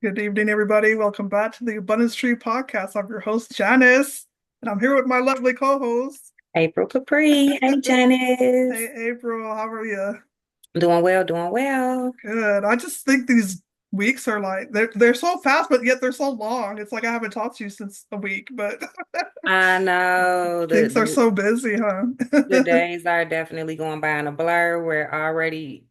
Good evening, everybody. Welcome back to the Abundance Tree Podcast. I'm your host, Janice, and I'm here with my lovely co-host. April Capri. Hey, Hey, Janice. April, how are you? Doing well, doing well. Good. I just think these weeks are like they're so fast, but yet they're so long. It's like I haven't talked to you since a week, but I know things are so busy, huh? the days are definitely going by in a blur. We're already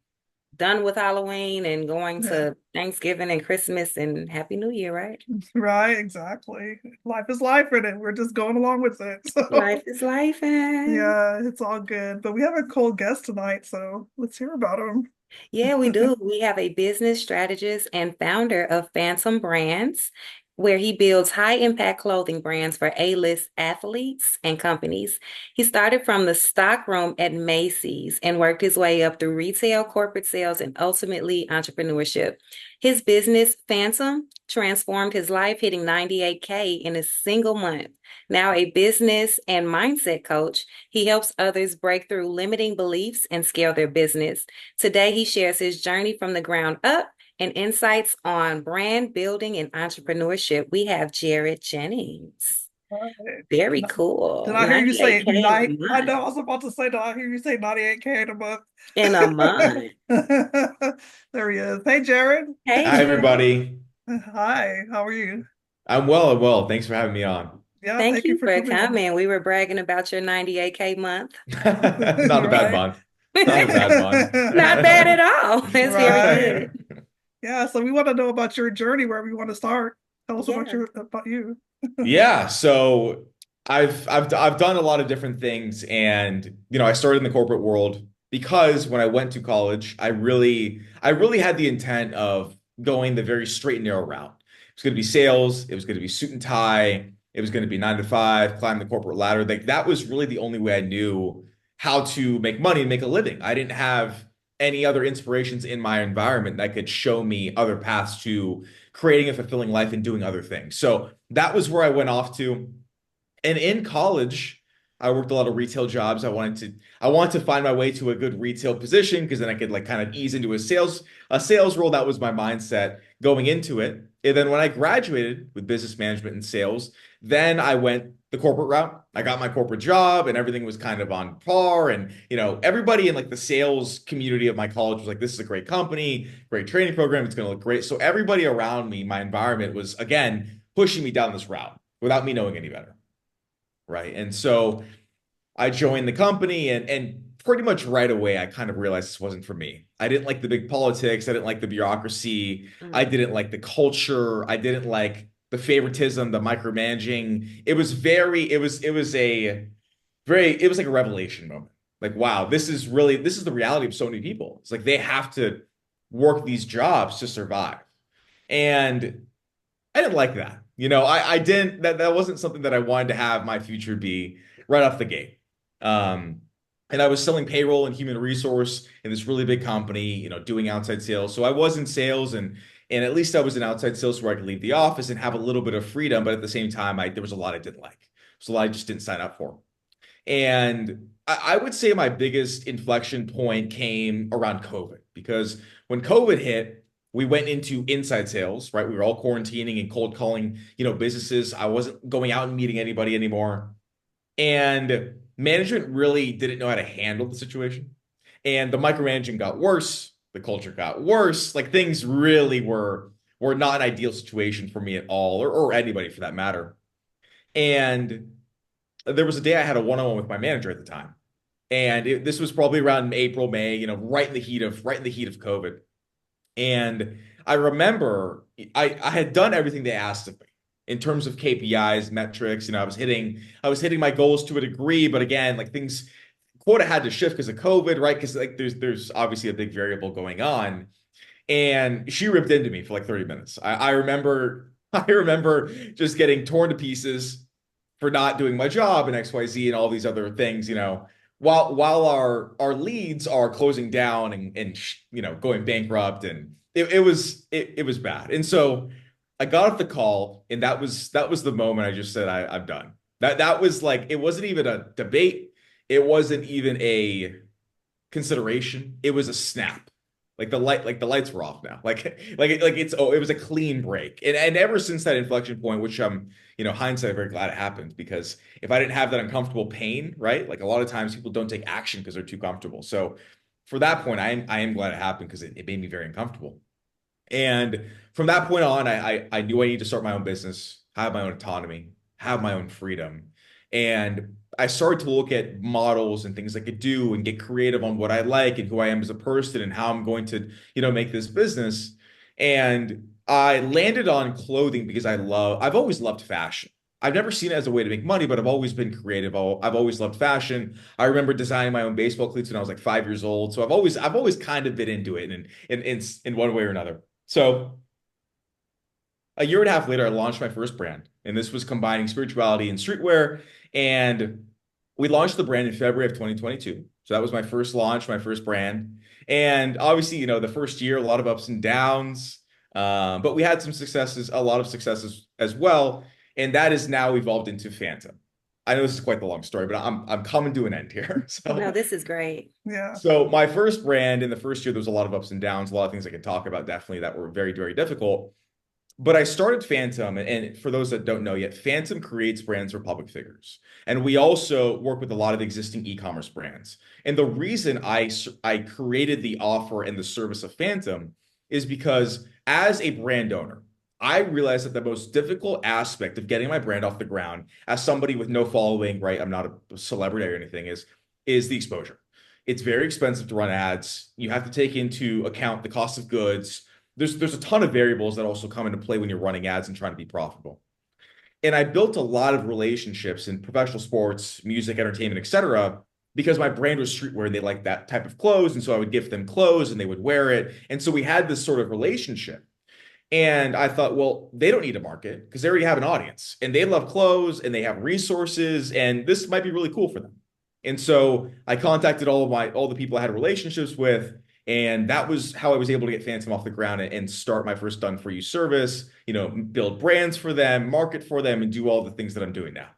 done with Halloween and going Yeah, to Thanksgiving and Christmas and Happy New Year, right? right, exactly. Life is life, and we're just going along with it. Life So, is life, and yeah, it's all good. But we have a cool guest tonight, so let's hear about him. yeah, we do. We have a business strategist and founder of Phantom Brands, where he builds high impact clothing brands for A-list athletes and companies. He started from the stockroom at Macy's and worked his way up through retail, corporate sales, and ultimately entrepreneurship. His business, Phantom, transformed his life, hitting 98K in a single month. Now a business and mindset coach, he helps others break through limiting beliefs and scale their business. Today, he shares his journey from the ground up and insights on brand building and entrepreneurship. We have Jared Jennings. All right. Very cool. Did I hear you say 98K in a night? I month. know I was about to say, did I hear you say 98K in a month? In a month. There he is. Hey, Jared. Hey, Hi, Jared. everybody. Hi, how are you? I'm well. I'm well. Thanks for having me on. Yeah, Thank thank you you for for coming on. coming. We were bragging about your 98K month. Not a bad Right? month. Not a bad month. Not bad at all. That's very Right. good. Yeah, so we want to know about your journey, wherever you want to start. Tell us Yeah. about you. Yeah, so I've done a lot of different things, and I started in the corporate world because when I went to college, I really had the intent of going the very straight and narrow route. It was going to be sales, it was going to be suit and tie, it was going to be 9 to 5, climb the corporate ladder. Like that was really the only way I knew how to make money and make a living. I didn't have any other inspirations in my environment that could show me other paths to creating a fulfilling life and doing other things. So that was where I went off to. And in college, I worked a lot of retail jobs. I wanted to find my way to a good retail position because then I could like kind of ease into a sales role. That was my mindset going into it. And then when I graduated with business management and sales, then I went the corporate route. I got my corporate job and everything was kind of on par. And everybody in like the sales community of my college was like, this is a great company, great training program, it's going to look great. So everybody around me, my environment was again pushing me down this route without me knowing any better. Right. And so I joined the company and pretty much right away I kind of realized this wasn't for me. I didn't like the big politics, I didn't like the bureaucracy, I Mm. didn't like the culture, I didn't like the favoritism, the micromanaging. It was like a revelation moment. Like, wow, this is the reality of so many people. It's like they have to work these jobs to survive. And I didn't like that. I didn't that wasn't something that I wanted to have my future be right off the gate. Um, and I was selling payroll and human resource in this really big company, doing outside sales. So I was in sales and at least I was in outside sales where I could leave the office and have a little bit of freedom, but at the same time, there was a lot I didn't like. So a lot I just didn't sign up for. And I would say my biggest inflection point came around COVID because when COVID hit, we went into inside sales, right? We were all quarantining and cold calling, businesses. I wasn't going out and meeting anybody anymore. And management really didn't know how to handle the situation. And the micromanaging got worse, the culture got worse. Like things really were not an ideal situation for me at all, or anybody for that matter. And there was a day I had a one-on-one with my manager at the time. And this was probably around April, May, right in the heat of COVID. And I remember I had done everything they asked of me in terms of KPIs, metrics. I was hitting my goals to a degree, but again, like things quota had to shift because of COVID, right? Because like there's obviously a big variable going on. And she ripped into me for like 30 minutes. I remember I remember just getting torn to pieces for not doing my job and XYZ and all these other things, while our leads are closing down and going bankrupt, and it was bad. And so I got off the call, and that was the moment I just said I'm done. That was like it wasn't even a debate, it wasn't even a consideration, it was a snap. Like the lights were off now. It was a clean break. And ever since that inflection point, which I'm, hindsight, I'm very glad it happened, because if I didn't have that uncomfortable pain, right? Like a lot of times people don't take action because they're too comfortable. So for that point, I am glad it happened, because it made me very uncomfortable. And from that point on, I knew I needed to start my own business, have my own autonomy, have my own freedom. And I started to look at models and things I could do and get creative on what I like and who I am as a person and how I'm going to, make this business. And I landed on clothing because I've always loved fashion. I've never seen it as a way to make money, but I've always been creative. I've always loved fashion. I remember designing my own baseball cleats when I was like 5 years old. So I've always kind of been into it in one way or another. So a year and a half later, I launched my first brand, and this was combining spirituality and streetwear. And we launched the brand in February of 2022. So that was my first launch, my first brand. And obviously, the first year, a lot of ups and downs, but we had some successes, a lot of successes as well. And that has now evolved into Phantom. I know this is quite the long story, but I'm coming to an end here. No, So this is great. Yeah. so my first brand in the first year, there was a lot of ups and downs, a lot of things I could talk about definitely that were very, very difficult. But I started Phantom, and for those that don't know yet, Phantom creates brands for public figures. And we also work with a lot of existing e-commerce brands. And the reason I created the offer and the service of Phantom is because as a brand owner, I realized that the most difficult aspect of getting my brand off the ground as somebody with no following, right? I'm not a celebrity or anything, is the exposure. It's very expensive to run ads. You have to take into account the cost of goods. There's a ton of variables that also come into play when you're running ads and trying to be profitable. And I built a lot of relationships in professional sports, music, entertainment, etc., because my brand was streetwear and they liked that type of clothes. And so I would gift them clothes and they would wear it. And so we had this sort of relationship. And I thought, well, they don't need a market because they already have an audience and they love clothes and they have resources, and this might be really cool for them. And so I contacted all the people I had relationships with, and that was how I was able to get Phantom off the ground and start my first done for you service, build brands for them, market for them, and do all the things that I'm doing now.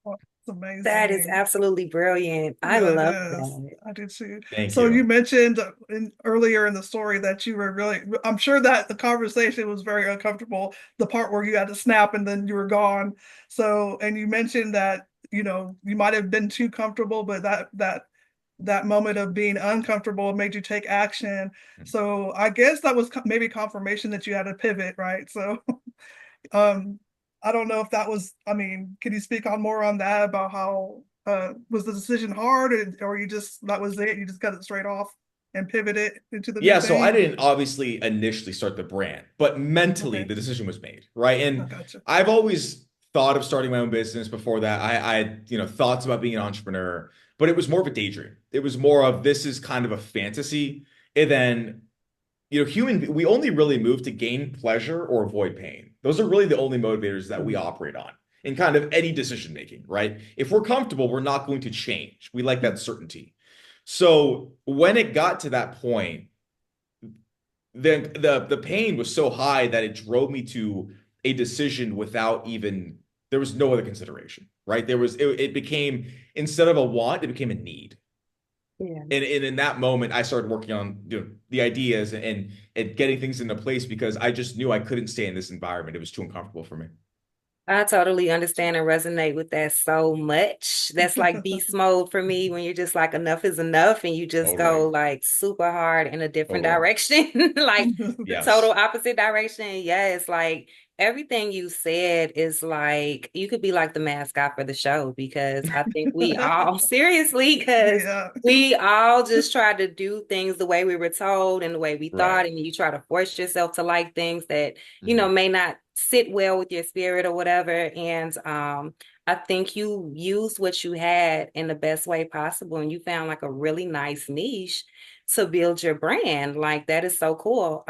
Oh, it's That is amazing. absolutely brilliant. I Yeah, it love is. that. I did too. Thank So you you. mentioned earlier in the story that you were really, I'm sure that the conversation was very uncomfortable, the part where you had to snap and then you were gone. So, and you mentioned that, you might have been too comfortable, but that moment of being uncomfortable made you take action. So I guess that was maybe confirmation that you had to pivot, right? So um, I don't know if that was, I mean, can you speak on more on that about how was the decision hard, or you just that was it, you just cut it straight off and pivoted into the new Yeah, so I thing? didn't obviously initially start the brand, but mentally Okay, the decision was made, right? I And gotcha. I've always thought of starting my own business before that. I had, thoughts about being an entrepreneur, but it was more of a daydream. It was more of this is kind of a fantasy. And then, we only really move to gain pleasure or avoid pain. Those are really the only motivators that we operate on in kind of any decision making, right? If we're comfortable, we're not going to change. We like that certainty. So when it got to that point, then the pain was so high that it drove me to a decision without even there was no other consideration, right? It became, instead of a want, it became a need. Yeah. And in that moment, I started working on the ideas and getting things into place because I just knew I couldn't stay in this environment. It was too uncomfortable for me. I totally understand and resonate with that so much. That's like beast mode for me when you're just like enough is enough and you just go Totally. like super hard in a different Totally. direction, like the total Yes. opposite direction. Yes, like everything you said is like you could be like the mascot for the show because I think we all seriously because Yeah. we all just try to do things the way we were told and the way we Right. thought, and you try to force yourself to like things that Mhm. may not sit well with your spirit or whatever. And I think you used what you had in the best way possible, and you found like a really nice niche to build your brand. Like that is so cool.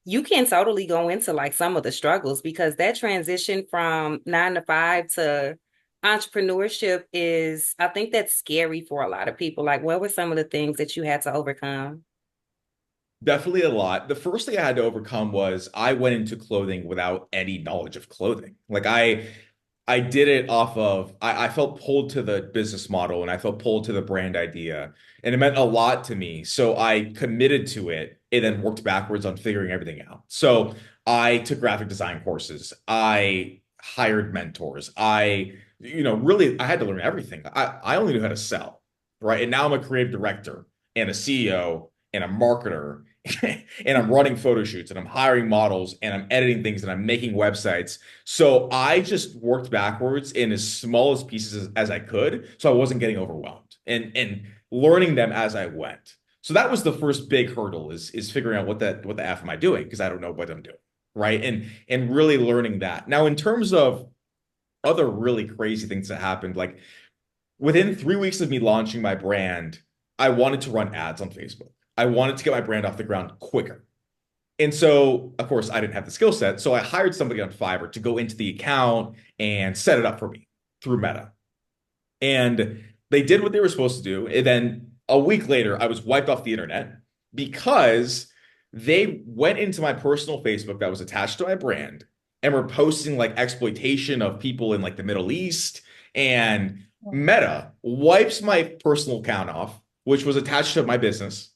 You can totally go into like some of the struggles because that transition from 9 to 5 to entrepreneurship is, I think that's scary for a lot of people. Like, what were some of the things that you had to overcome? Definitely a lot. The first thing I had to overcome was I went into clothing without any knowledge of clothing. Like I did it off of I felt pulled to the business model and I felt pulled to the brand idea. And it meant a lot to me. So I committed to it and then worked backwards on figuring everything out. So I took graphic design courses. I hired mentors. Really I had to learn everything. I only knew how to sell, right? And now I'm a creative director and a CEO and a marketer and I'm running photo shoots and I'm hiring models and I'm editing things and I'm making websites. So I just worked backwards in as small as pieces as I could, so I wasn't getting overwhelmed and learning them as I went. So that was the first big hurdle is figuring out what the F am I doing because I don't know what I'm doing, right? And really learning that. Now, in terms of other really crazy things that happened, like within 3 weeks of me launching my brand, I wanted to run ads on Facebook. I wanted to get my brand off the ground quicker. And so, of course, I didn't have the skill set. So I hired somebody on Fiverr to go into the account and set it up for me through Meta. And they did what they were supposed to do. And then a week later, I was wiped off the internet because they went into my personal Facebook that was attached to my brand and were posting like exploitation of people in like the Middle East. And Meta wipes my personal account off, which was attached to my business.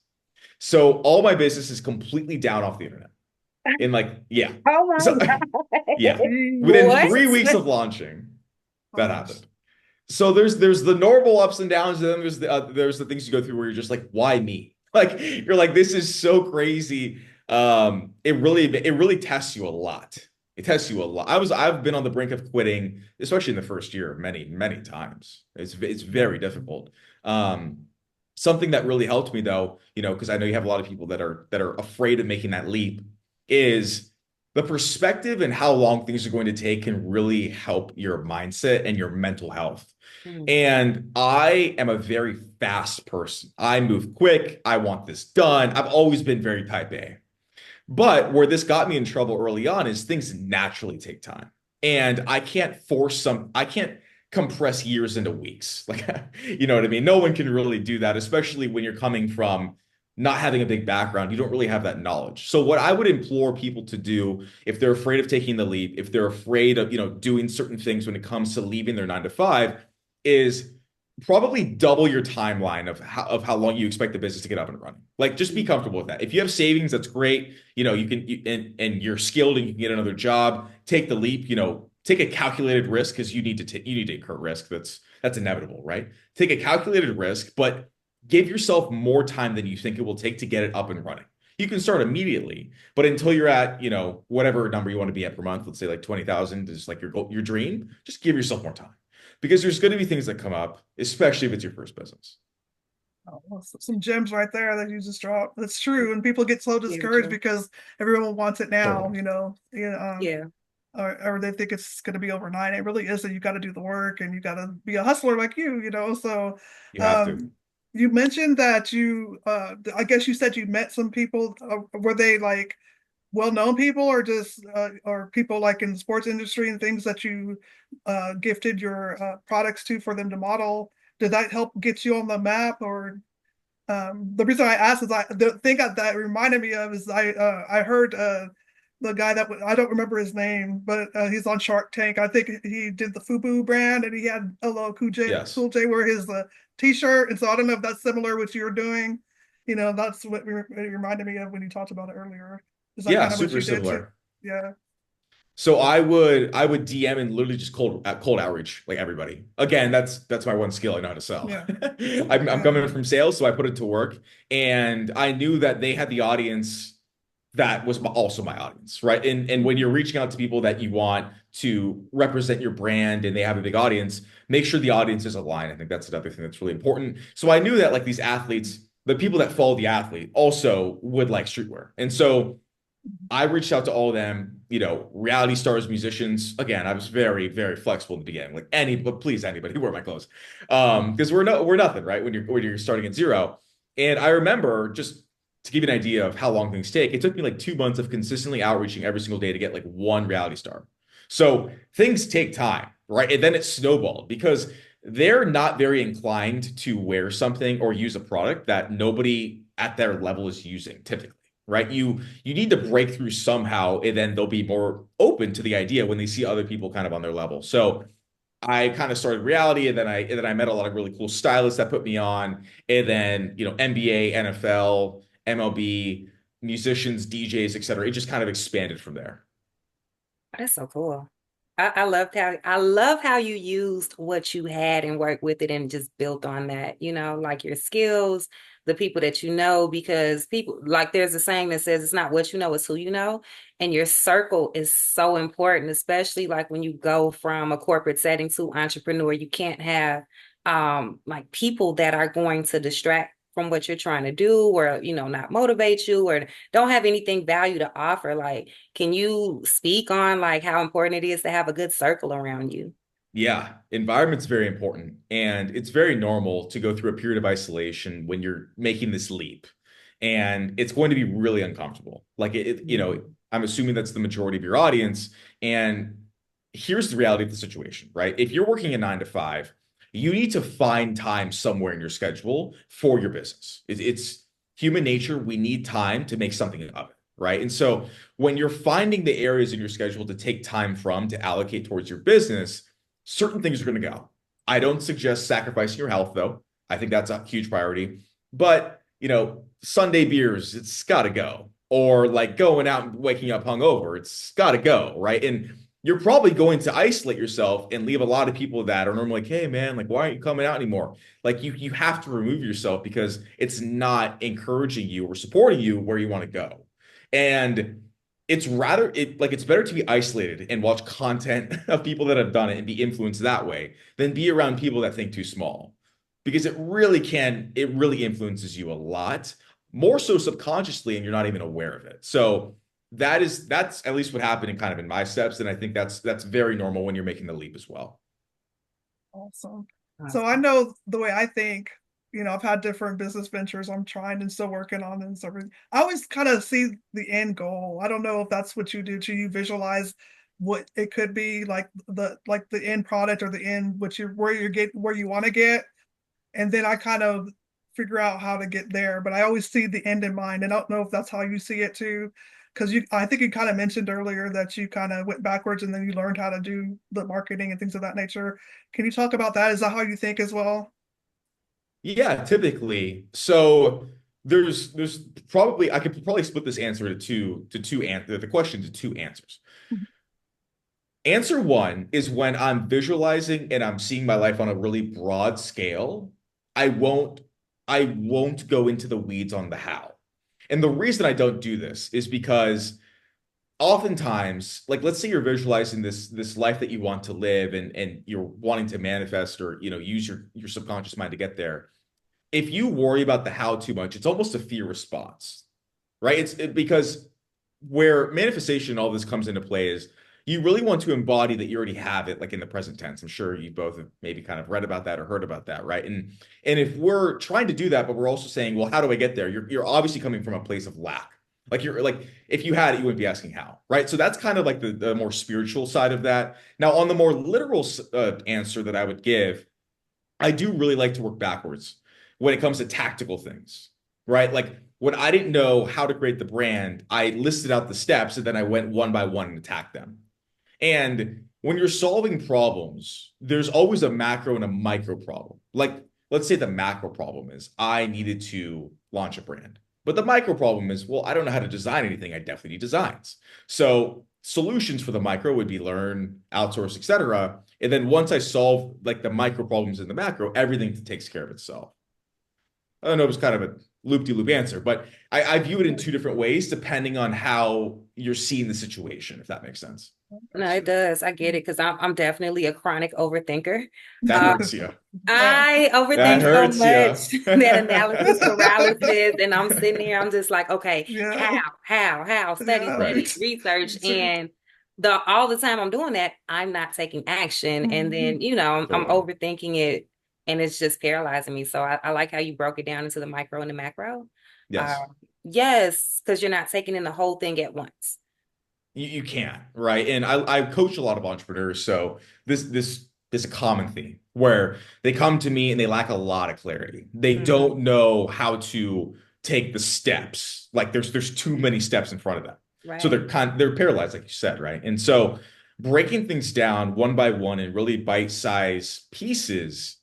So all my business is completely down off the internet. In like, yeah. Oh my So yeah. God. Within What? 3 weeks of launching, that Gosh. happened. So there's the normal ups and downs, and then there's the things you go through where you're just like, why me? Like you're like, this is so crazy. It really tests you a lot. It tests you a lot. I've been on the brink of quitting, especially in the first year, many, many times. It's very difficult. Something that really helped me though, because I know you have a lot of people that are afraid of making that leap, is the perspective and how long things are going to take can really help your mindset and your mental health. Mm. And I am a very fast person. I move quick. I want this done. I've always been very type A. But where this got me in trouble early on is things naturally take time. And I can't compress years into weeks. Like, you know what I mean? No one can really do that, especially when you're coming from not having a big background. You don't really have that knowledge. So what I would implore people to do if they're afraid of taking the leap, if they're afraid of, doing certain things when it comes to leaving their 9 to 5, is probably double your timeline of how long you expect the business to get up and running. Like, just be comfortable with that. If you have savings, that's great. And you're skilled and you can get another job, take the leap, take a calculated risk because you need to incur risk. That's inevitable, right? Take a calculated risk, but give yourself more time than you think it will take to get it up and running. You can start immediately, but until you're at, whatever number you want to be at per month, let's say like 20,000 is like your goal, your dream, just give yourself more time because there's going to be things that come up, especially if it's your first business. Oh, well, some gems right there that you just dropped. That's true. And people get so Very discouraged true. because everyone wants it now, Totally. yeah, Yeah. or they think it's going to be overnight. It really isn't. You got to do the work and you got to be a hustler like you. So, You have to. um, you mentioned that I guess you said you met some people. Were they like well-known people or just or people like in the sports industry and things that you gifted your products to for them to model? Did that help get you on the map? Or the reason I asked is the thing that reminded me of is I heard the guy that I don't remember his name, but he's on Shark Tank. I think he did the FUBU brand, and he had LL Yes. Cool J wear his T-shirt. And so I don't know if that's similar what you're doing. That's what it reminded me of when you talked about it earlier. Is that Yeah, kind of what super you did too? similar. Yeah. So I would DM and literally just cold outreach like everybody. Again, that's my one skill. I know how to sell. Yeah. I'm Yeah. coming from sales, so I put it to work, and I knew that they had the audience that was also my audience, right? And when you're reaching out to people that you want to represent your brand and they have a big audience, make sure the audience is aligned. I think that's another thing that's really important. So I knew that like these athletes, the people that follow the athlete also would like streetwear, and so I reached out to all of them, reality stars, musicians. Again, I was very, very flexible in the beginning. Like but please, anybody wear my clothes. Because we're nothing, right? When you're starting at zero. And I remember, just to give you an idea of how long things take, it took me like 2 months of consistently outreaching every single day to get like one reality star. So things take time, right? And then it snowballed because they're not very inclined to wear something or use a product that nobody at their level is using typically, right? You need to break through somehow, and then they'll be more open to the idea when they see other people kind of on their level. So I kind of started reality, and then I met a lot of really cool stylists that put me on, and then NBA, NFL, MLB, musicians, DJs, etc. It just kind of expanded from there. That's so cool. I love how you used what you had and worked with it and just built on that, like your skills, the people that you know, because people like there's a saying that says it's not what you know, it's who you know. And your circle is so important, especially like when you go from a corporate setting to entrepreneur. You can't have like people that are going to distract from what you're trying to do or not motivate you or don't have anything value to offer. Like, can you speak on like how important it is to have a good circle around you? Yeah, environment's very important. And it's very normal to go through a period of isolation when you're making this leap. And it's going to be really uncomfortable. Like I'm assuming that's the majority of your audience. And here's the reality of the situation, right? If you're working a 9 to 5, you need to find time somewhere in your schedule for your business. It's human nature. We need time to make something of it, right? And so when you're finding the areas in your schedule to take time from to allocate towards your business, certain things are going to go. I don't suggest sacrificing your health, though. I think that's a huge priority. But, Sunday beers, it's got to go. Or like going out and waking up hungover, it's got to go, right? And you're probably going to isolate yourself and leave a lot of people that are normally like, hey, man, like, why aren't you coming out anymore? Like, you have to remove yourself because it's not encouraging you or supporting you where you want to go. And it's better to be isolated and watch content of people that have done it and be influenced that way than be around people that think too small, because it really influences you a lot more so subconsciously and you're not even aware of it. So that's at least what happened in my steps, and I think that's very normal when you're making the leap as well. Awesome. So I Awesome. know the way I think, I've had different business ventures I'm trying and still working on and stuff. I always kind of see the end goal. I don't know if that's what you do. Do you visualize what it could be like the end product or the end where you want to get? And then I kind of figure out how to get there. But I always see the end in mind. And I don't know if that's how you see it too. Because I think you kind of mentioned earlier that you kind of went backwards and then you learned how to do the marketing and things of that nature. Can you talk about that? Is that how you think as well? Yeah, typically. So there's probably I could probably split this answer the question to two answers. Answer one is when I'm visualizing and I'm seeing my life on a really broad scale, I won't I won't go into the weeds on the how. And the reason I don't do this is because oftentimes, like let's say you're visualizing this life that you want to live, and you're wanting to manifest or use your subconscious mind to get there. If you worry about the how too much, it's almost a fear response, right? Because where manifestation and all this comes into play is you really want to embody that you already have it, like in the present tense. I'm sure you both have maybe kind of read about that or heard about that, right? And if we're trying to do that, but we're also saying, well, how do I get there? You're obviously coming from a place of lack. Like you're like, if you had it, you wouldn't be asking how, right? So that's kind of like the more spiritual side of that. Now, on the more literal answer that I would give, I do really like to work backwards when it comes to tactical things, right? Like when I didn't know how to create the brand, I listed out the steps and then I went one by one and attacked them. And when you're solving problems, there's always a macro and a micro problem. Like, let's say the macro problem is I needed to launch a brand. But the micro problem is, well, I don't know how to design anything. I definitely need designs. So solutions for the micro would be learn, outsource, etc. And then once I solve like the micro problems in the macro, everything takes care of itself. I don't know, it was kind of a loop-de-loop answer, but I view it in two different ways depending on how you're seeing the situation, if that makes sense. No, it does. I get it because I'm definitely a chronic overthinker. That Uh, hurts you. Yeah. I That overthink so hurts you. much that analysis paralysis, and I'm sitting there, I'm just like, okay, Yeah. how, Yeah. Right. study, research, Me too. and all the time I'm doing that, I'm not taking action, and then Mhm. I'm Totally. overthinking it, and it's just paralyzing me. So I like how you broke it down into the micro and the macro. Uh, Yes. yes, because you're not taking in the whole thing at once. You can, right? And I coach a lot of entrepreneurs, so this is a common theme where they come to me and they lack a lot of clarity. They Mhm. don't know how to take the steps. Like there's too many steps in front of them. So Right. they're paralyzed, like you said, right? And so breaking things down one by one in really bite-sized pieces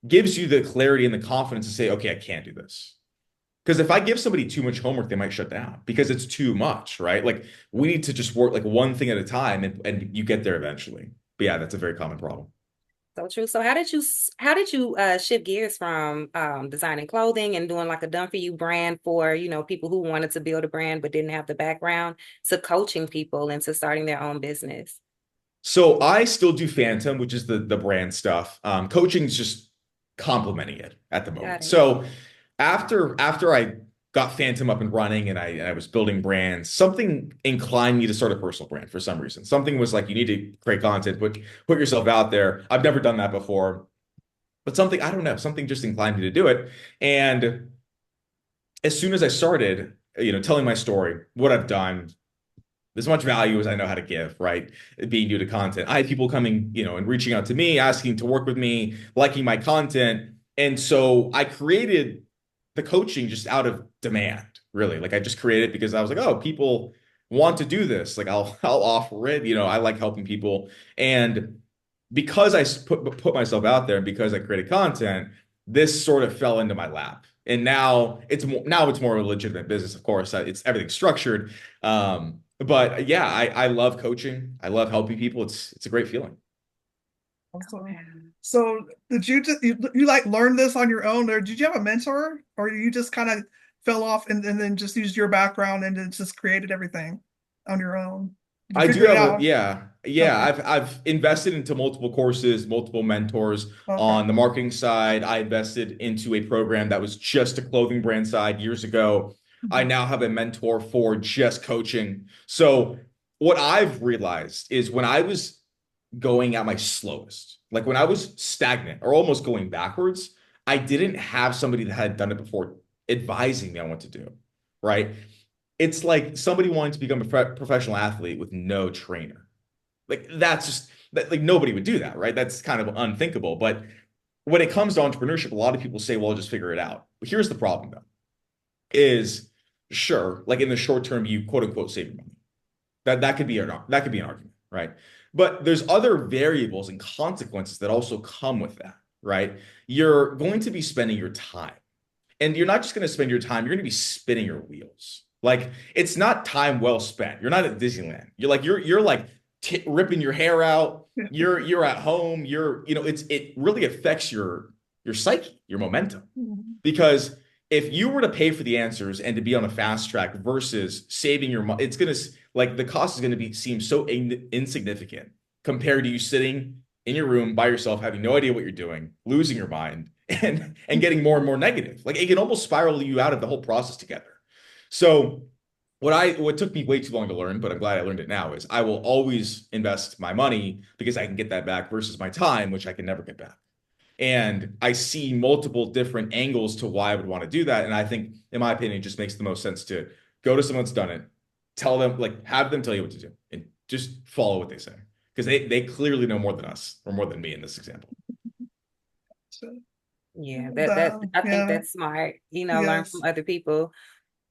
gives you the clarity and the confidence to say, okay, I can't do this. Because if I give somebody too much homework, they might shut down because it's too much, right? Like we need to just work like one thing at a time and you get there eventually. But yeah, that's a very common problem. So true. So how did you shift gears from designing clothing and doing like a done for you brand for, people who wanted to build a brand but didn't have the background to coaching people into starting their own business? So I still do Phantom, which is the brand stuff. Coaching is just complementing it at the moment. Got it. So after I got Phantom up and running and I was building brands, something inclined me to start a personal brand for some reason. Something was like you need to create content, put yourself out there. I've never done that before, but something I don't know, something just inclined me to do it. And as soon as I started, telling my story, what I've done, as much value as I know how to give, right? Being new to content. I had people coming, and reaching out to me, asking to work with me, liking my content. And so I created the coaching just out of demand, really. Like I just created it because I was like, oh, people want to do this. Like I'll offer it. I like helping people. And because I put myself out there and because I created content, this sort of fell into my lap. And now it's more of a legitimate business, of course. It's everything structured. But yeah, I love coaching. I love helping people. It's a great feeling. Awesome. So did you just you like learn this on your own, or did you have a mentor, or you just kind of fell off and then just used your background and then just created everything on your own? Did you I do figure it have a out? yeah. Okay. I've invested into multiple courses, multiple mentors Okay. on the marketing side. I invested into a program that was just a clothing brand side years ago. I Mhm. now have a mentor for just coaching. So what I've realized is when I was going at my slowest, like when I was stagnant or almost going backwards, I didn't have somebody that had done it before advising me on what to do, right? It's like somebody wanting to become a professional athlete with no trainer. Like that's just that, like nobody would do that, right? That's kind of unthinkable. But when it comes to entrepreneurship, a lot of people say, well, I'll just figure it out. But here's the problem though, is sure, like in the short term, you quote unquote save your money. That could be an argument, right? But there's other variables and consequences that also come with that, right? You're going to be spending your time. And you're not just going to spend your time, you're going to be spinning your wheels. Like it's not time well spent. You're not at Disneyland. You're like ripping your hair out. Yeah. You're at home. It really affects your psyche, your momentum. Mhm. Because if you were to pay for the answers and to be on a fast track versus saving your money, it's gonna like the cost is gonna be seem so insignificant compared to you sitting in your room by yourself, having no idea what you're doing, losing your mind, and getting more and more negative. Like it can almost spiral you out of the whole process together. So what took me way too long to learn, but I'm glad I learned it now, is I will always invest my money because I can get that back versus my time, which I can never get back. And I see multiple different angles to why I would want to do that. And I think, in my opinion, it just makes the most sense to go to someone that's done it, tell them, like, have them tell you what to do, and just follow what they say. Because they clearly know more than us or more than me in this example. So, Yeah, that I think yeah. that's smart, learn from Yes. other people.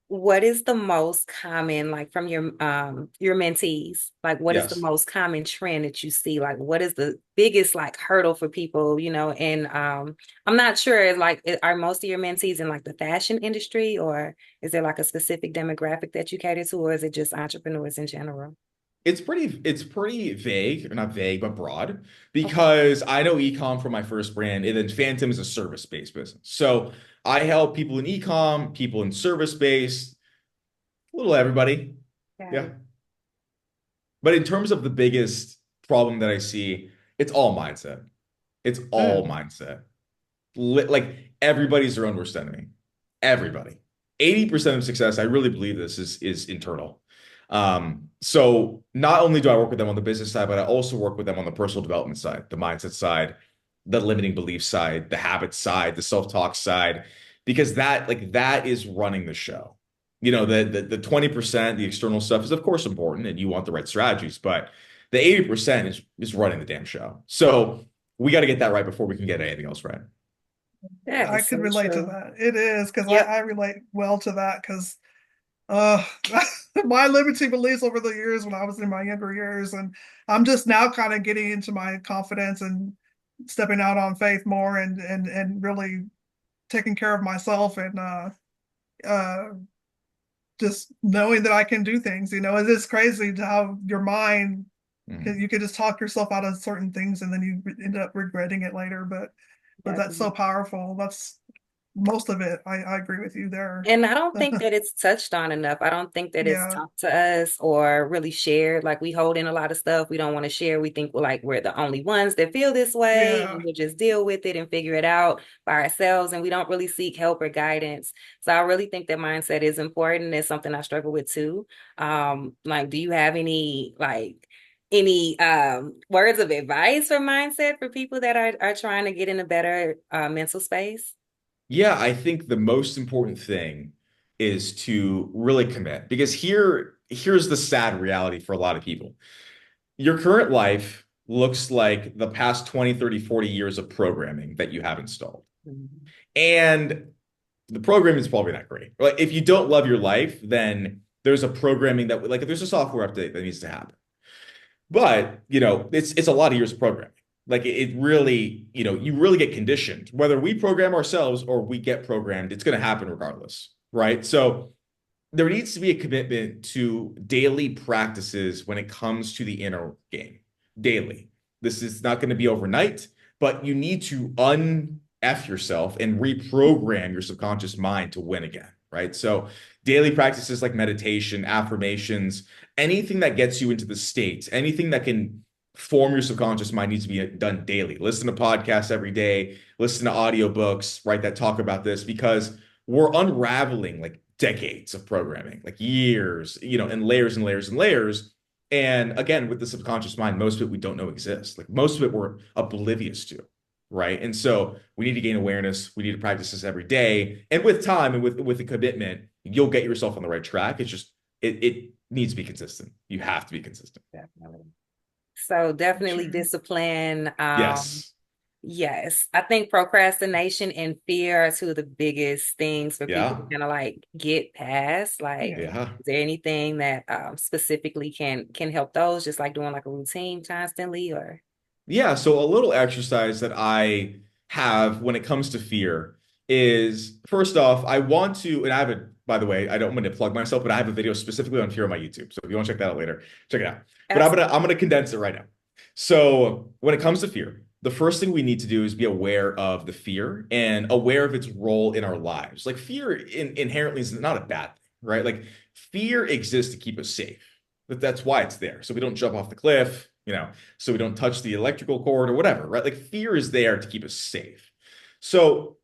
What is the most common, like from your mentees? Like what is the Yes. most common trend that you see? Like what is the biggest like hurdle for people, and I'm not sure like are most of your mentees in like the fashion industry or is there like a specific demographic that you cater to or is it just entrepreneurs in general? It's pretty vague, or not vague, but broad, Okay. because I know ecom from my first brand, and then Phantom is a service-based business. So I help people in ecom, people in service-based, a little everybody. Got Yeah. it. But in terms of the biggest problem that I see, it's all mindset. It's all Mm, mindset. Like everybody's their own worst enemy. Everybody. 80% of success, I really believe this is internal. So not only do I work with them on the business side, but I also work with them on the personal development side, the mindset side, the limiting belief side, the habit side, the self-talk side, because that is running the show. The 20%, the external stuff is of course important and you want the right strategies, but the 80% is running the damn show. So we got to get that right before we can get anything else right. that I is could so relate to true. that. It is because I Yep. relate well to that because Uh, my limiting beliefs over the years when I was in my younger years, and I'm just now kind of getting into my confidence and stepping out on faith more, and really taking care of myself, and uh just knowing that I can do things. It is crazy to how your mind Mhm. you could just talk yourself out of certain things, and then you end up regretting it later. But that's so Definitely. powerful. That's most of it. I agree with you there. And I don't think that it's touched on enough. I don't think that it's Yeah, talked to us or really shared. Like we hold in a lot of stuff we don't want to share. We think we're the only ones that feel this way yeah, and we'll just deal with it and figure it out by ourselves. And we don't really seek help or guidance. So I really think that mindset is important. It's something I struggle with too. Like, do you have any words of advice for mindset for people that are trying to get in a better mental space? Yeah, I think the most important thing is to really commit because here's the sad reality for a lot of people. Your current life looks like the past 20, 30, 40 years of programming that you have installed. Mhm. And the programming is probably not great. Like if you don't love your life, then there's a programming that like if there's a software update that needs to happen. But, it's a lot of years of programming. Like it really, you really get conditioned. Whether we program ourselves or we get programmed, it's going to happen regardless, right? So there needs to be a commitment to daily practices when it comes to the inner game. Daily. This is not going to be overnight, but you need to un-F yourself and reprogram your subconscious mind to win again, right? So daily practices like meditation, affirmations, anything that gets you into the state, anything that can form your subconscious mind needs to be done daily. Listen to podcasts every day, listen to audiobooks, right, that talk about this because we're unraveling like decades of programming, like years, and layers and layers and layers. And again, with the subconscious mind, most of it we don't know exists. Like most of it we're oblivious to, right? And so we need to gain awareness. We need to practice this every day. And with time and with the commitment, you'll get yourself on the right track. It's just it needs to be consistent. You have to be consistent. Definitely. So definitely sure. discipline. Yes. Yes, I think procrastination and fear are two of the biggest things for people to Yeah. kind of like get past. Like, Yeah. Yeah. is there anything that specifically can help those? Just like doing like a routine constantly, or Yeah, so a little exercise that I have when it comes to fear is first off, I want to, and I have a, by the way, I don't want to plug myself, but I have a video specifically on fear on my YouTube. So if you want to check that out later, check it out. But I'm absolutely. gonna condense it right now. So when it comes to fear, the first thing we need to do is be aware of the fear and aware of its role in our lives. Like fear inherently is not a bad thing, right? Like fear exists to keep us safe. That's why it's there. So we don't jump off the cliff, so we don't touch the electrical cord or whatever, right? Like fear is there to keep us safe. So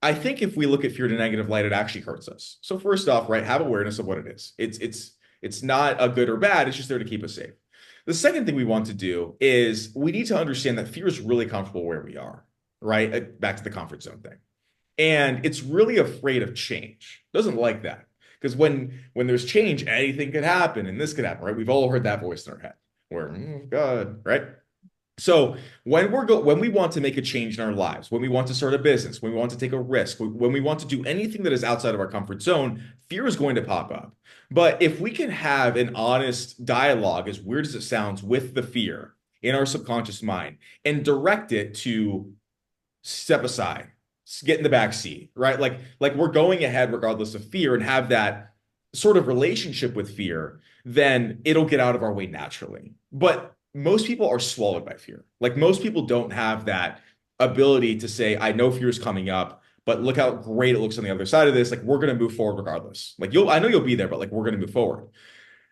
I think if we look at fear in a negative light, it actually hurts us. So first off, right, have awareness of what it is. It's not a good or bad, it's just there to keep us safe. The second thing we want to do is we need to understand that fear is really comfortable where we are, right? Back to the comfort zone thing. And it's really afraid of change. Doesn't like that. Because when there's change, anything could happen and this could happen, right? We've all heard that voice in our head where, God, right? So when we want to make a change in our lives, when we want to start a business, when we want to take a risk, when we want to do anything that is outside of our comfort zone, fear is going to pop up. But if we can have an honest dialogue, as weird as it sounds, with the fear in our subconscious mind and direct it to step aside, get in the back seat, right? Like we're going ahead regardless of fear and have that sort of relationship with fear, then it'll get out of our way naturally. But most people are swallowed by fear. Like most people don't have that ability to say, I know fear is coming up, but look how great it looks on the other side of this. Like we're going to move forward regardless. Like I know you'll be there, but like we're going to move forward.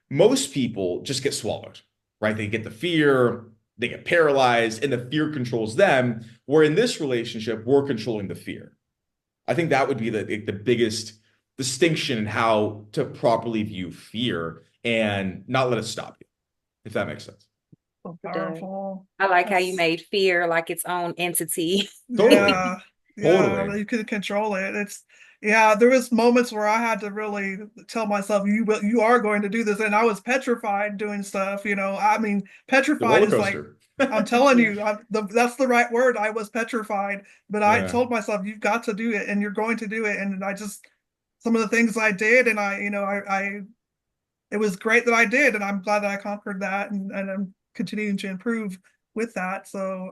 Most people just get swallowed, right? They get the fear, they get paralyzed, and the fear controls them. Where in this relationship, we're controlling the fear. I think that would be the biggest distinction in how to properly view fear and not let it stop you, if that makes sense. So It does. powerful. I like how you That's made fear like its own entity. Totally. Yeah, yeah, Totally. you could control it. Yeah, there was moments where I had to really tell myself, you are going to do this. And I was petrified doing stuff, I mean, The petrified roller is like, coaster. I'm telling Yeah. you, that's the right word. I was petrified, but I Yeah. told myself, you've got to do it and you're going to do it. And I just some of the things I did, and I it was great that I did, and I'm glad that I conquered that, and I'm continuing to improve with that. So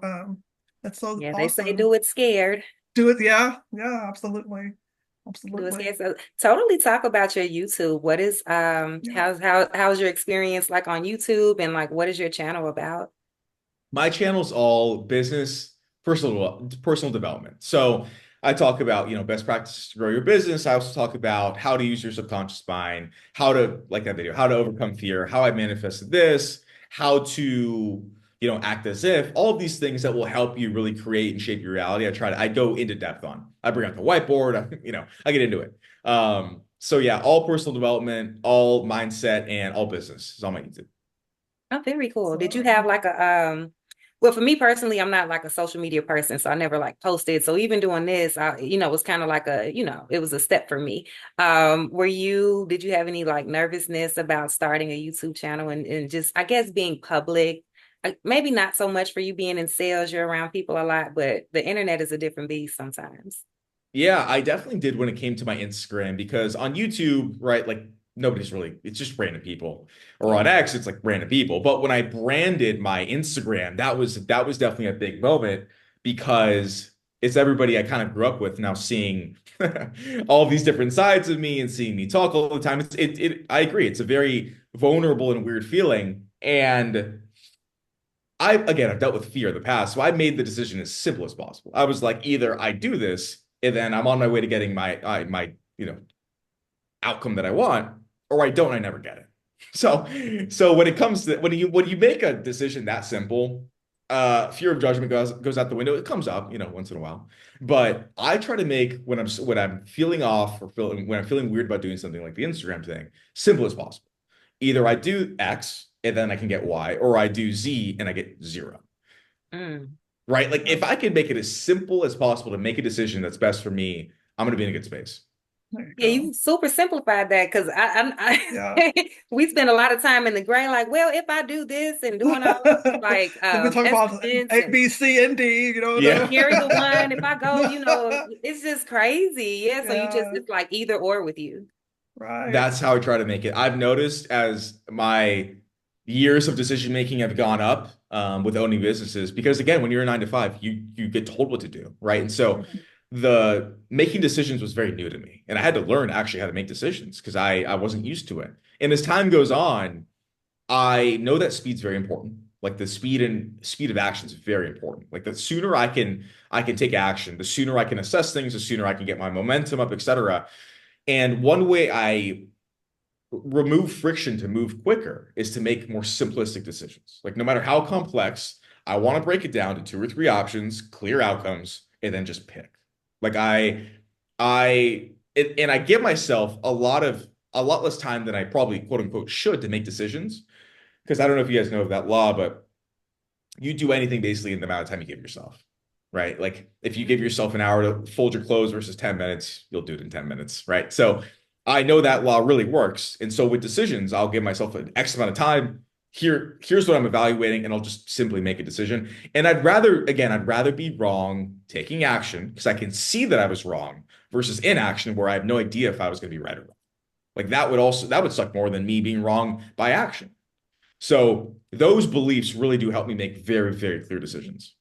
that's so Yeah, they say awesome. do it scared. Do it, yeah, yeah, absolutely, Do it absolutely, scared. So totally talk about your YouTube. What is yeah. how's your experience like on YouTube, and like what is your channel about? My channel's all business, personal development. So I talk about, best practices to grow your business. I also talk about how to use your subconscious mind, how to, like that video, how to overcome fear, how I manifested this, how to, act as if, all of these things that will help you really create and shape your reality. I go into depth on. I bring out the whiteboard, I get into it. So yeah, all personal development, all mindset, and all business is on my YouTube. Oh, very cool. Did you So have like a well, for me personally, I'm not like a social media person, so I never like posted. So even doing this, it was kind of like it was a step for me. Did you have any like nervousness about starting a YouTube channel and just, I guess, being public? Maybe not so much for you being in sales, you're around people a lot, but the internet is a different beast sometimes. Yeah, I definitely did when it came to my Instagram because on YouTube, right, like it's just random people. Or Yeah. on X, it's like random people. But when I branded my Instagram, that was definitely a big moment because it's everybody I kind of grew up with now seeing all these different sides of me and seeing me talk all the time. I agree, it's a very vulnerable and weird feeling. And I've dealt with fear in the past, so I made the decision as simple as possible. I was like, either I do this, and then I'm on my way to getting my outcome that I want, or I don't, I never get it. So when it comes to when you make a decision that simple, fear of judgment goes out the window. It comes up, once in a while, but I try to make when I'm feeling off or when I'm feeling weird about doing something like the Instagram thing, simple as possible. Either I do X and then I can get Y, or I do Z and I get zero. Mm. Right? Like if I can make it as simple as possible to make a decision that's best for me, I'm going to be in a good space. there you Yeah, go. you super simplified that because Yeah. we spend a lot of time in the gray, like, well, if I do this and doing all like Then we talk about estimates A, and B, C, and D, Yeah. carry the one, if I go, it's just crazy. Yeah, so Yeah, it's like either or with you. right. That's how I try to make it. I've noticed as my years of decision making have gone up with owning businesses, because again, when you're a 9 to 5, you get told what to do, right? And so the making decisions was very new to me, and I had to learn actually how to make decisions because I wasn't used to it. And as time goes on, I know that speed's very important. Like the speed of action is very important. Like the sooner I can take action, the sooner I can assess things, the sooner I can get my momentum up, etc. And one way I remove friction to move quicker is to make more simplistic decisions. Like no matter how complex, I want to break it down to 2 or 3 options, clear outcomes, and then just pick. Like and I give myself a lot less time than I probably quote unquote should to make decisions. Because I don't know if you guys know of that law, but you do anything basically in the amount of time you give yourself. Right. Like if you give yourself an hour to fold your clothes versus 10 minutes, you'll do it in 10 minutes. Right. So I know that law really works. And so with decisions, I'll give myself an X amount of time. Here's what I'm evaluating, and I'll just simply make a decision. And I'd rather be wrong taking action because I can see that I was wrong versus inaction where I have no idea if I was going to be right or wrong. Like that would suck more than me being wrong by action. So those beliefs really do help me make very, very clear decisions.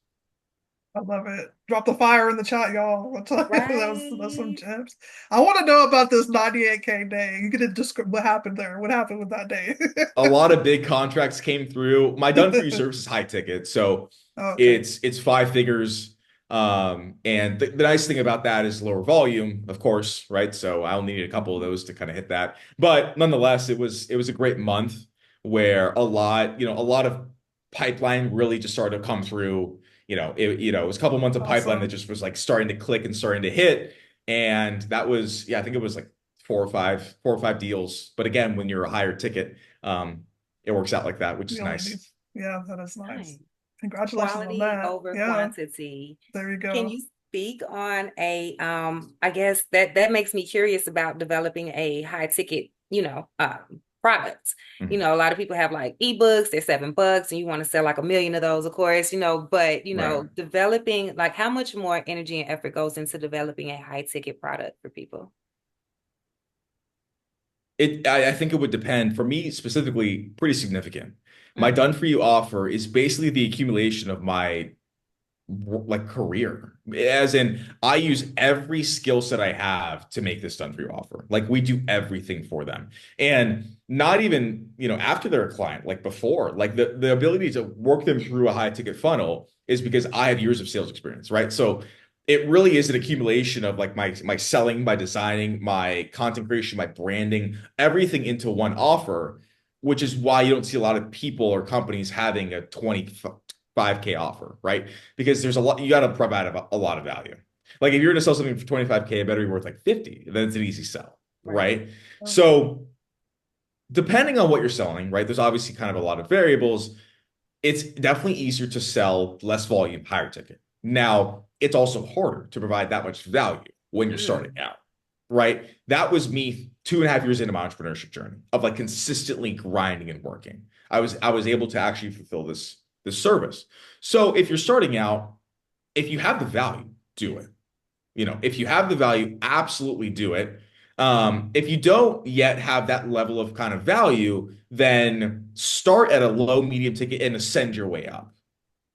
I love it. Drop the fire in the chat, y'all. I'll tell you, that's some Right. gems. I want to know about this 98K day. You could describe what happened there. What happened with that day? A lot of big contracts came through. My done for you service is high ticket, so Okay. it's 5 figures. And the nice thing about that is lower volume, of course, right? So I only need a couple of those to kind of hit that. But nonetheless, it was a great month where a lot of pipeline really just started to come through. It was a couple months of pipeline that Awesome. just was like starting to click and starting to hit. And that was, yeah, I think it was like four or five deals. But again, when you're a higher ticket, it works out like that, which is The only nice. needs. Yeah, that is nice. Nice. Congratulations on Quality that. over Yeah, quantity. there you Can go. you speak on I guess that makes me curious about developing a high ticket, product. Mhm. A lot of people have like ebooks, they're $7 and you want to sell like a million of those, of course, but Right. developing like how much more energy and effort goes into developing a high ticket product for people? I think it would depend. For me specifically, pretty significant. My Mhm. done for you offer is basically the accumulation of my like career. As in, I use every skill set I have to make this done for you offer. Like we do everything for them. And not even, after they're a client, like before, like the ability to work them through a high ticket funnel is because I have years of sales experience, right? So it really is an accumulation of like my selling, my designing, my content creation, my branding, everything into one offer, which is why you don't see a lot of people or companies having a 25K offer, right? Because there's a lot, you got to provide a lot of value. Like if you're going to sell something for 25K, it better be worth like 50, then it's an easy sell, Right. right? So depending on what you're selling, right? There's obviously kind of a lot of variables. It's definitely easier to sell less volume, higher ticket. Now, it's also harder to provide that much value when you're starting Mm. out, right? That was me 2.5 years into my entrepreneurship journey of like consistently grinding and working. I was able to actually fulfill this service. So if you're starting out, if you have the value, do it. If you have the value, absolutely do it. If you don't yet have that level of kind of value, then start at a low, medium ticket and ascend your way up.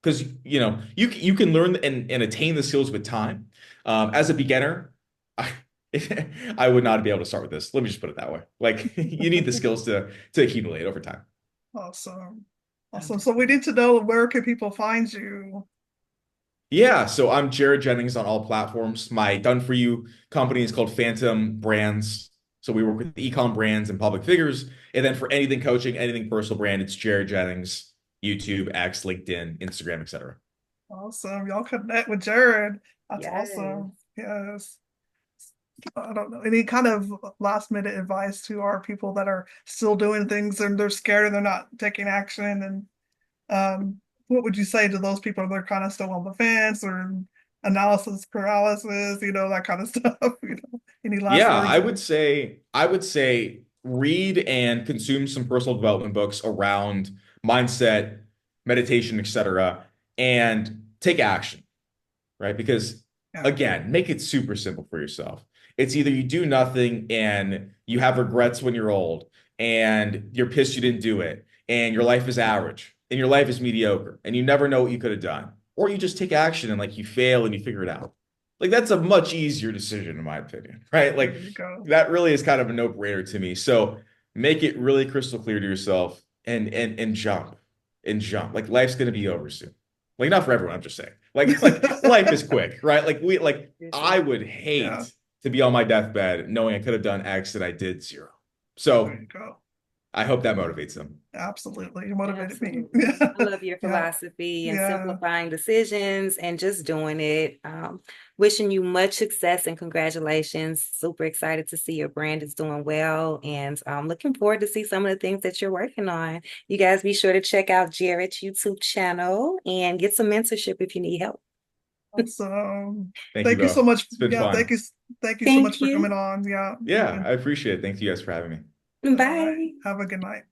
Because you can learn and attain the skills with time. As a beginner, I, I would not be able to start with this. Let me just put it that way. Like you need the skills to accumulate over time. Awesome. Awesome. So we need to know, where can people find you? Yeah, so I'm Jared Jennings on all platforms. My done for you company is called Phantom Brands. So we work with ecom brands and public figures. And then for anything coaching, anything personal brand, it's Jared Jennings, YouTube, X, LinkedIn, Instagram, etc. Awesome. Y'all connect with Jared. That's Yes. awesome. Yes. I don't know. Any kind of last minute advice to our people that are still doing things and they're scared and they're not taking action? And what would you say to those people that are kind of still on the fence, or analysis paralysis, that kind of stuff? Any last Yeah, words? I would say read and consume some personal development books around mindset, meditation, etc., and take action, right? Because Yeah. again, make it super simple for yourself. It's either you do nothing and you have regrets when you're old and you're pissed you didn't do it and your life is average and your life is mediocre and you never know what you could have done, or you just take action and like you fail and you figure it out. Like that's a much easier decision in my opinion, right? There Like you go. that really is kind of a no-brainer to me. So make it really crystal clear to yourself and jump. Like life's gonna be over soon. Like not for everyone, I'm just saying. Like life is quick, right? Like This I is- would Yeah. hate to be on my deathbed knowing I could have done X and I did zero. There So you go. I hope that motivates them. Absolutely. You motivated me. Absolutely. I love your Yeah. philosophy and Yeah. simplifying decisions and just doing it. Wishing you much success and congratulations. Super excited to see your brand is doing well, and looking forward to see some of the things that you're working on. You guys be sure to check out Jared's YouTube channel and get some mentorship if you need help. Awesome. Thank you Thank you so both. much. It's been Yeah. fun. Thank you so much Thank for coming you. on. Yeah. Yeah, I appreciate it. Thank you guys for having me. All right. Bye. Have a good night.